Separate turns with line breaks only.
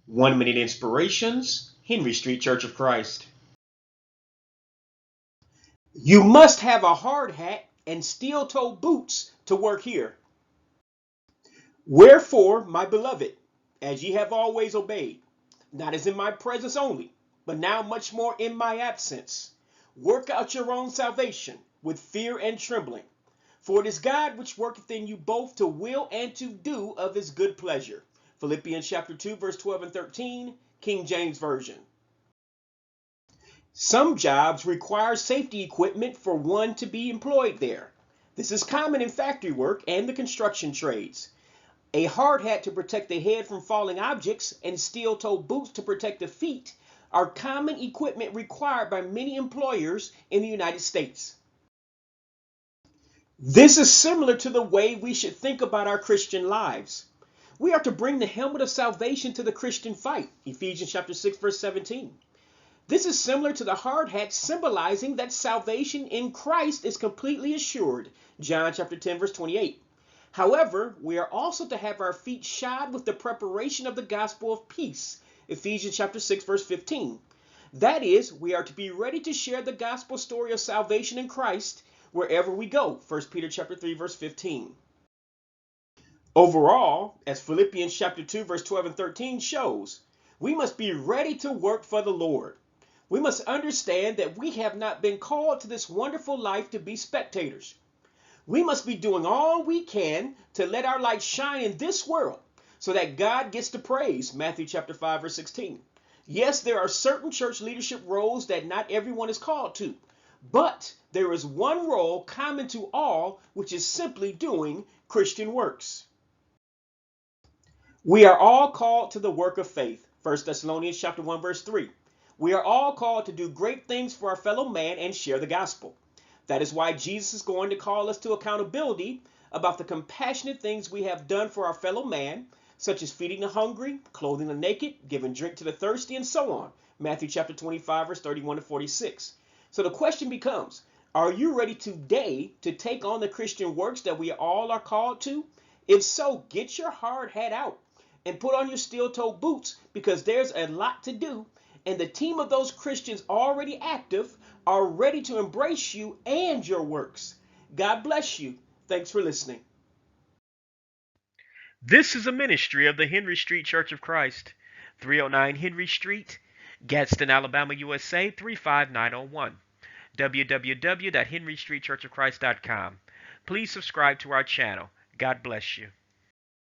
1 Minute Inspirations, Henry Street Church of Christ. You must have a hard hat and steel-toe boots to work here. Wherefore, my beloved, as ye have always obeyed, not as in my presence only, but now much more in my absence, work out your own salvation with fear and trembling. For it is God which worketh in you both to will and to do of his good pleasure. Philippians chapter 2, verse 12 and 13, King James Version. Some jobs require safety equipment for one to be employed there. This is common in factory work and the construction trades. A hard hat to protect the head from falling objects and steel-toe boots to protect the feet are common equipment required by many employers in the United States. This is similar to the way we should think about our Christian lives. We are to bring the helmet of salvation to the Christian fight, Ephesians chapter 6, verse 17. This is similar to the hard hat symbolizing that salvation in Christ is completely assured, John chapter 10, verse 28. However, we are also to have our feet shod with the preparation of the gospel of peace, Ephesians chapter 6, verse 15. That is, we are to be ready to share the gospel story of salvation in Christ wherever we go, 1 Peter chapter 3, verse 15. Overall, as Philippians chapter 2, verse 12 and 13 shows, we must be ready to work for the Lord. We must understand that we have not been called to this wonderful life to be spectators. We must be doing all we can to let our light shine in this world so that God gets the praise, Matthew chapter 5, verse 16. Yes, there are certain church leadership roles that not everyone is called to, but there is one role common to all, which is simply doing Christian works. We are all called to the work of faith. 1 Thessalonians chapter 1, verse 3. We are all called to do great things for our fellow man and share the gospel. That is why Jesus is going to call us to accountability about the compassionate things we have done for our fellow man, such as feeding the hungry, clothing the naked, giving drink to the thirsty, and so on. Matthew chapter 25, verse 31 to 46. So the question becomes, are you ready today to take on the Christian works that we all are called to? If so, get your hard hat out and put on your steel-toe boots, because there's a lot to do, and the team of those Christians already active are ready to embrace you and your works. God bless you. Thanks for listening. This is a ministry of the Henry Street Church of Christ, 309 Henry Street, Gadsden, Alabama, USA 35901. www.henrystreetchurchofchrist.com. Please subscribe to our channel. God bless you.